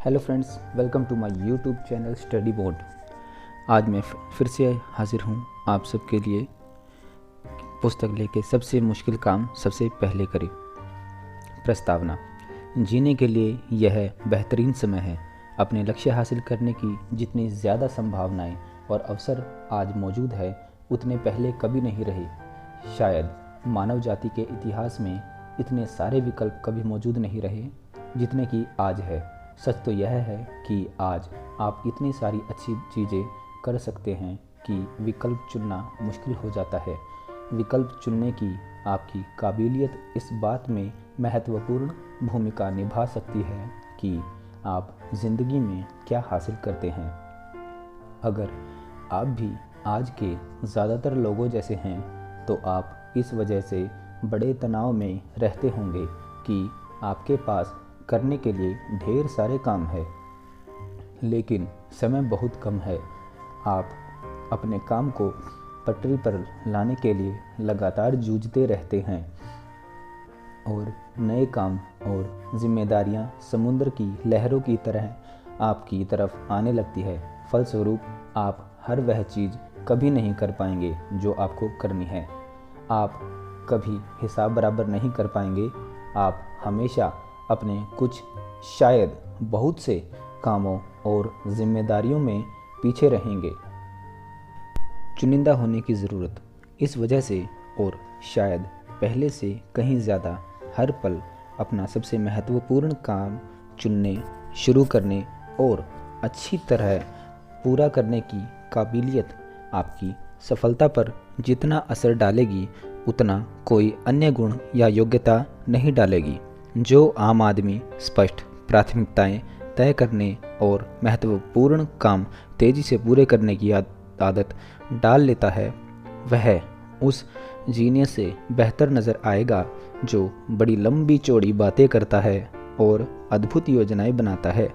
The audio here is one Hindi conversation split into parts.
Hello friends, welcome to my YouTube channel Study Board. आज मैं फिर से हाजिर हूँ आप सबके लिए पुस्तक लेके। सबसे मुश्किल काम सबसे पहले करें। प्रस्तावना। जीने के लिए यह बेहतरीन समय है। अपने लक्ष्य हासिल करने की जितनी ज़्यादा संभावनाएं और अवसर आज मौजूद है उतने पहले कभी नहीं रहे। शायद मानव जाति के इतिहास में इतने सारे विकल्प कभी मौजूद नहीं रहे जितने कि आज है। सच तो यह है कि आज आप इतनी सारी अच्छी चीज़ें कर सकते हैं कि विकल्प चुनना मुश्किल हो जाता है। विकल्प चुनने की आपकी काबिलियत इस बात में महत्वपूर्ण भूमिका निभा सकती है कि आप ज़िंदगी में क्या हासिल करते हैं। अगर आप भी आज के ज़्यादातर लोगों जैसे हैं तो आप इस वजह से बड़े तनाव में रहते होंगे कि आपके पास करने के लिए ढेर सारे काम है लेकिन समय बहुत कम है। आप अपने काम को पटरी पर लाने के लिए लगातार जूझते रहते हैं और नए काम और जिम्मेदारियां समुद्र की लहरों की तरह आपकी तरफ आने लगती है। फलस्वरूप आप हर वह चीज़ कभी नहीं कर पाएंगे जो आपको करनी है। आप कभी हिसाब बराबर नहीं कर पाएंगे। आप हमेशा अपने कुछ शायद बहुत से कामों और जिम्मेदारियों में पीछे रहेंगे। चुनिंदा होने की ज़रूरत इस वजह से और शायद पहले से कहीं ज़्यादा हर पल अपना सबसे महत्वपूर्ण काम चुनने, शुरू करने और अच्छी तरह पूरा करने की काबिलियत आपकी सफलता पर जितना असर डालेगी उतना कोई अन्य गुण या योग्यता नहीं डालेगी। जो आम आदमी स्पष्ट प्राथमिकताएं तय करने और महत्वपूर्ण काम तेज़ी से पूरे करने की आदत डाल लेता है वह उस जीने से बेहतर नज़र आएगा जो बड़ी लंबी चौड़ी बातें करता है और अद्भुत योजनाएं बनाता है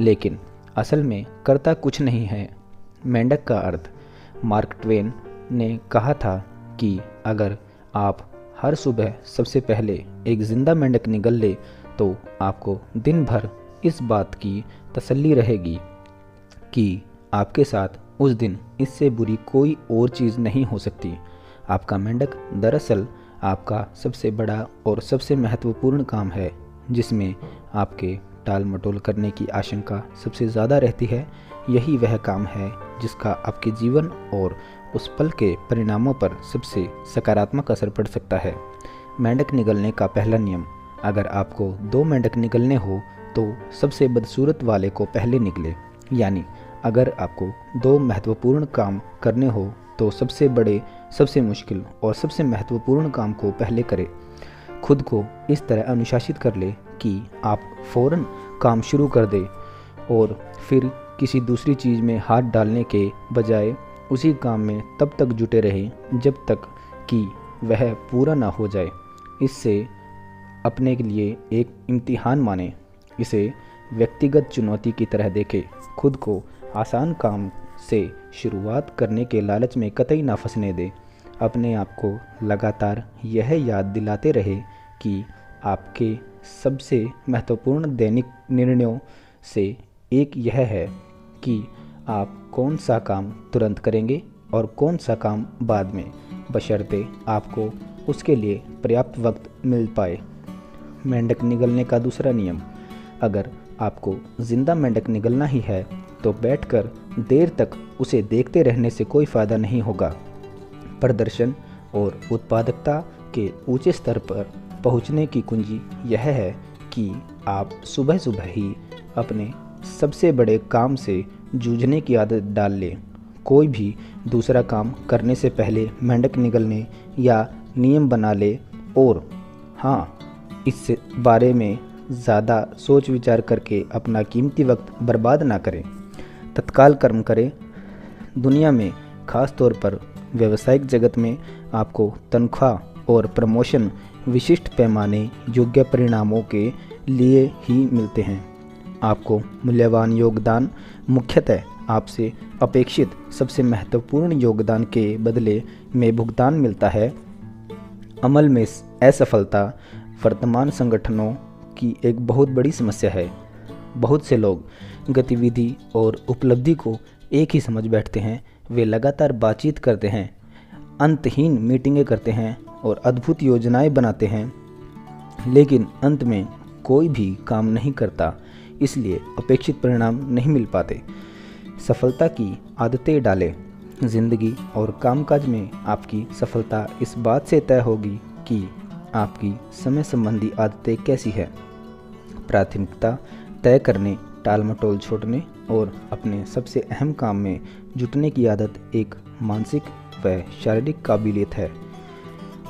लेकिन असल में करता कुछ नहीं है। मेंढक का अर्थ। मार्क ट्वेन ने कहा था कि अगर आप हर सुबह सबसे पहले एक जिंदा मेंढक निगल ले तो आपको दिन भर इस बात की तसल्ली रहेगी कि आपके साथ उस दिन इससे बुरी कोई और चीज़ नहीं हो सकती। आपका मेंढक दरअसल आपका सबसे बड़ा और सबसे महत्वपूर्ण काम है जिसमें आपके टाल मटोल करने की आशंका सबसे ज़्यादा रहती है। यही वह काम है जिसका आपके जीवन और उस पल के परिणामों पर सबसे सकारात्मक असर पड़ सकता है। मेंढक निगलने का पहला नियम। अगर आपको 2 मेंढक निगलने हो तो सबसे बदसूरत वाले को पहले निकले। यानी अगर आपको 2 महत्वपूर्ण काम करने हो तो सबसे बड़े, सबसे मुश्किल और सबसे महत्वपूर्ण काम को पहले करें। खुद को इस तरह अनुशासित कर ले कि आप फ़ौरन काम शुरू कर दें और फिर किसी दूसरी चीज़ में हाथ डालने के बजाय उसी काम में तब तक जुटे रहें जब तक कि वह पूरा ना हो जाए। इससे अपने के लिए एक इम्तिहान माने। इसे व्यक्तिगत चुनौती की तरह देखें। खुद को आसान काम से शुरुआत करने के लालच में कतई ना फंसने दें। अपने आप को लगातार यह याद दिलाते रहे कि आपके सबसे महत्वपूर्ण दैनिक निर्णयों से एक यह है कि आप कौन सा काम तुरंत करेंगे और कौन सा काम बाद में, बशर्ते आपको उसके लिए पर्याप्त वक्त मिल पाए। मेंढक निगलने का दूसरा नियम। अगर आपको जिंदा मेंढक निगलना ही है तो बैठकर देर तक उसे देखते रहने से कोई फ़ायदा नहीं होगा। प्रदर्शन और उत्पादकता के ऊंचे स्तर पर पहुंचने की कुंजी यह है कि आप सुबह सुबह ही अपने सबसे बड़े काम से जूझने की आदत डाल लें। कोई भी दूसरा काम करने से पहले मेंढक निगलने या नियम बना ले और हाँ, इस बारे में ज़्यादा सोच विचार करके अपना कीमती वक्त बर्बाद ना करें। तत्काल कर्म करें। दुनिया में ख़ास तौर पर व्यावसायिक जगत में आपको तनख्वाह और प्रमोशन विशिष्ट पैमाने योग्य परिणामों के लिए ही मिलते हैं। आपको मूल्यवान योगदान मुख्यतः आपसे अपेक्षित सबसे महत्वपूर्ण योगदान के बदले में भुगतान मिलता है। अमल में असफलता वर्तमान संगठनों की एक बहुत बड़ी समस्या है। बहुत से लोग गतिविधि और उपलब्धि को एक ही समझ बैठते हैं। वे लगातार बातचीत करते हैं, अंतहीन मीटिंगें करते हैं और अद्भुत योजनाएं बनाते हैं, लेकिन अंत में कोई भी काम नहीं करता, इसलिए अपेक्षित परिणाम नहीं मिल पाते। सफलता की आदतें डालें। जिंदगी और कामकाज में आपकी सफलता इस बात से तय होगी कि आपकी समय संबंधी आदतें कैसी है। प्राथमिकता तय करने, टाल-मटोल छोड़ने और अपने सबसे अहम काम में जुटने की आदत एक मानसिक व शारीरिक काबिलियत है।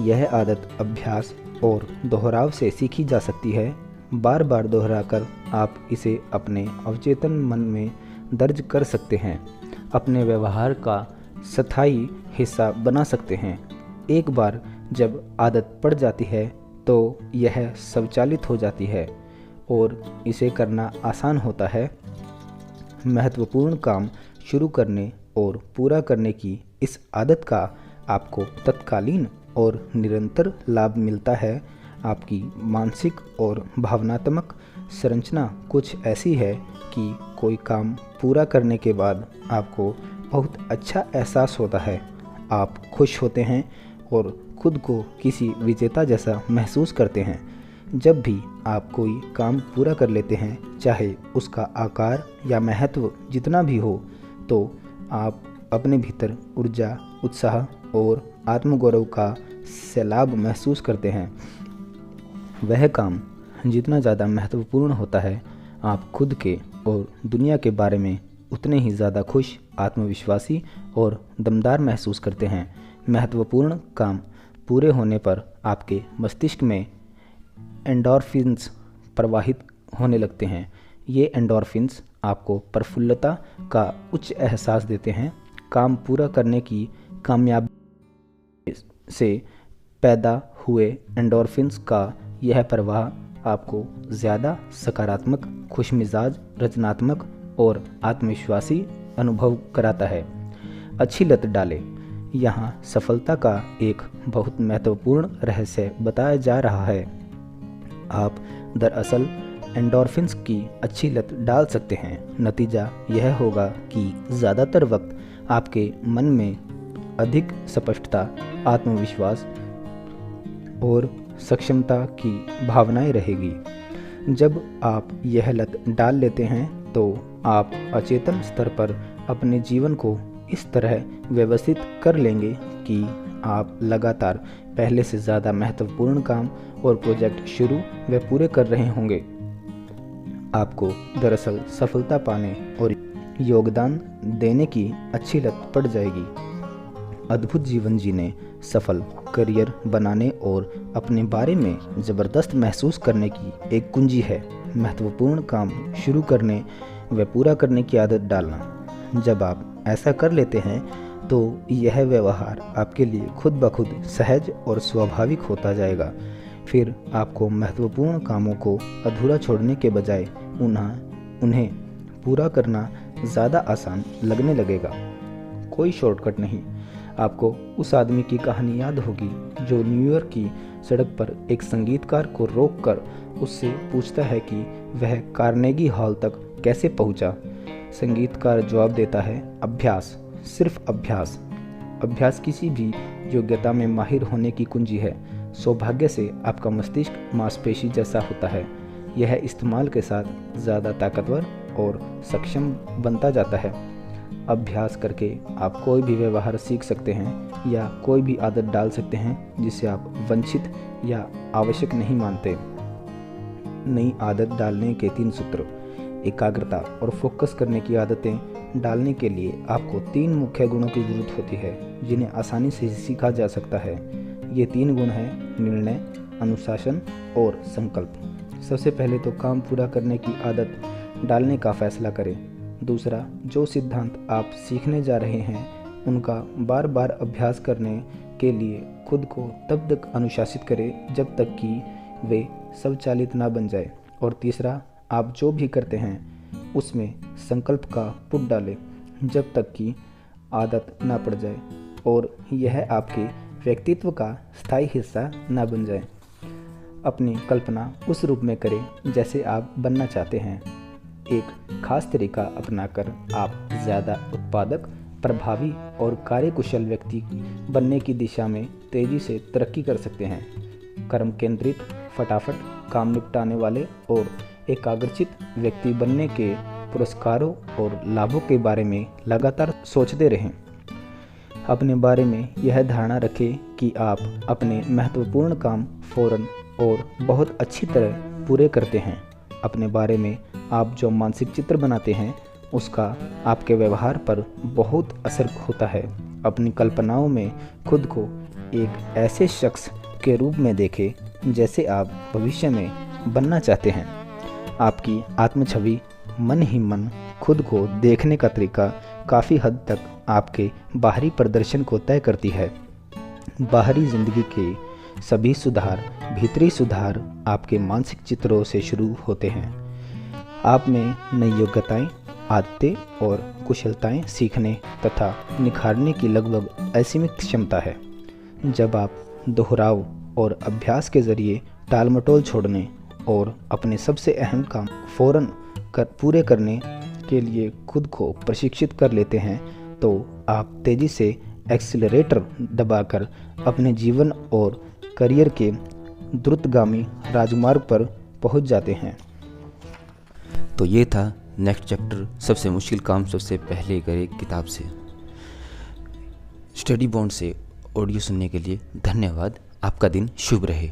यह आदत अभ्यास और दोहराव से सीखी जा सकती है। बार बार दोहराकर आप इसे अपने अवचेतन मन में दर्ज कर सकते हैं, अपने व्यवहार का स्थायी हिस्सा बना सकते हैं। एक बार जब आदत पड़ जाती है तो यह स्वचालित हो जाती है और इसे करना आसान होता है। महत्वपूर्ण काम शुरू करने और पूरा करने की इस आदत का आपको तत्कालीन और निरंतर लाभ मिलता है। आपकी मानसिक और भावनात्मक संरचना कुछ ऐसी है कि कोई काम पूरा करने के बाद आपको बहुत अच्छा एहसास होता है। आप खुश होते हैं और खुद को किसी विजेता जैसा महसूस करते हैं। जब भी आप कोई काम पूरा कर लेते हैं, चाहे उसका आकार या महत्व जितना भी हो, तो आप अपने भीतर ऊर्जा, उत्साह और आत्मगौरव का सैलाब महसूस करते हैं। वह काम जितना ज़्यादा महत्वपूर्ण होता है, आप खुद के और दुनिया के बारे में उतने ही ज़्यादा खुश, आत्मविश्वासी और दमदार महसूस करते हैं। महत्वपूर्ण काम पूरे होने पर आपके मस्तिष्क में एंडोर्फिन्स प्रवाहित होने लगते हैं। ये एंडोर्फिन्स आपको प्रफुल्लता का उच्च एहसास देते हैं। काम पूरा करने की कामयाबी से पैदा हुए एंडोर्फिन्स का यह प्रवाह आपको ज़्यादा सकारात्मक, खुशमिजाज, रचनात्मक और आत्मविश्वासी अनुभव कराता है। अच्छी लत डालें। यहाँ सफलता का एक बहुत महत्वपूर्ण रहस्य बताया जा रहा है। आप दरअसल एंडोर्फिन्स की अच्छी लत डाल सकते हैं। नतीजा यह होगा कि ज़्यादातर वक्त आपके मन में अधिक स्पष्टता, आत्मविश्वास और सक्षमता की भावनाएं रहेगी। जब आप यह लत डाल लेते हैं तो आप अचेतन स्तर पर अपने जीवन को इस तरह व्यवस्थित कर लेंगे कि आप लगातार पहले से ज़्यादा महत्वपूर्ण काम और प्रोजेक्ट शुरू व पूरे कर रहे होंगे। आपको दरअसल सफलता पाने और योगदान देने की अच्छी लत पड़ जाएगी। अद्भुत जीवन जीने, सफल करियर बनाने और अपने बारे में ज़बरदस्त महसूस करने की एक कुंजी है महत्वपूर्ण काम शुरू करने व पूरा करने की आदत डालना। जब आप ऐसा कर लेते हैं तो यह व्यवहार आपके लिए खुद ब खुद सहज और स्वाभाविक होता जाएगा। फिर आपको महत्वपूर्ण कामों को अधूरा छोड़ने के बजाय उन्हें पूरा करना ज़्यादा आसान लगने लगेगा। कोई शॉर्टकट नहीं। आपको उस आदमी की कहानी याद होगी जो न्यूयॉर्क की सड़क पर एक संगीतकार को रोककर उससे पूछता है कि वह कार्नेगी हॉल तक कैसे पहुंचा। संगीतकार जवाब देता है, अभ्यास, सिर्फ अभ्यास। अभ्यास किसी भी योग्यता में माहिर होने की कुंजी है। सौभाग्य से आपका मस्तिष्क मांसपेशी जैसा होता है। यह इस्तेमाल के साथ ज़्यादा ताकतवर और सक्षम बनता जाता है। अभ्यास करके आप कोई भी व्यवहार सीख सकते हैं या कोई भी आदत डाल सकते हैं जिसे आप वांछित या आवश्यक नहीं मानते। नई आदत डालने के 3 सूत्र। एकाग्रता और फोकस करने की आदतें डालने के लिए आपको 3 मुख्य गुणों की जरूरत होती है जिन्हें आसानी से सीखा जा सकता है। ये 3 गुण हैं निर्णय, अनुशासन और संकल्प। सबसे पहले तो काम पूरा करने की आदत डालने का फैसला करें। दूसरा, जो सिद्धांत आप सीखने जा रहे हैं उनका बार बार अभ्यास करने के लिए खुद को तब तक अनुशासित करें जब तक कि वे स्वचालित ना बन जाए। और तीसरा, आप जो भी करते हैं उसमें संकल्प का पुट डालें जब तक कि आदत ना पड़ जाए और यह आपके व्यक्तित्व का स्थायी हिस्सा ना बन जाए। अपनी कल्पना उस रूप में करें जैसे आप बनना चाहते हैं। एक खास तरीका अपनाकर आप ज़्यादा उत्पादक, प्रभावी और कार्यकुशल व्यक्ति बनने की दिशा में तेज़ी से तरक्की कर सकते हैं। कर्म केंद्रित, फटाफट काम निपटाने वाले और एकाग्रचित व्यक्ति बनने के पुरस्कारों और लाभों के बारे में लगातार सोचते रहें। अपने बारे में यह धारणा रखें कि आप अपने महत्वपूर्ण काम फौरन और बहुत अच्छी तरह पूरे करते हैं। अपने बारे में आप जो मानसिक चित्र बनाते हैं उसका आपके व्यवहार पर बहुत असर होता है। अपनी कल्पनाओं में खुद को एक ऐसे शख्स के रूप में देखें जैसे आप भविष्य में बनना चाहते हैं। आपकी आत्मछवि मन ही मन खुद को देखने का तरीका काफ़ी हद तक आपके बाहरी प्रदर्शन को तय करती है। बाहरी जिंदगी के सभी सुधार, भीतरी सुधार आपके मानसिक चित्रों से शुरू होते हैं। आप में नई योग्यताएं, आदतें और कुशलताएं सीखने तथा निखारने की लगभग असीमित क्षमता है। जब आप दोहराव और अभ्यास के जरिए टालमटोल छोड़ने और अपने सबसे अहम काम फौरन पूरे करने के लिए खुद को प्रशिक्षित कर लेते हैं तो आप तेज़ी से एक्सीलरेटर दबाकर अपने जीवन और करियर के द्रुतगामी राजमार्ग पर पहुंच जाते हैं। तो ये था नेक्स्ट चैप्टर, सबसे मुश्किल काम सबसे पहले करे, किताब से। स्टडी बॉन्ड से ऑडियो सुनने के लिए धन्यवाद। आपका दिन शुभ रहे।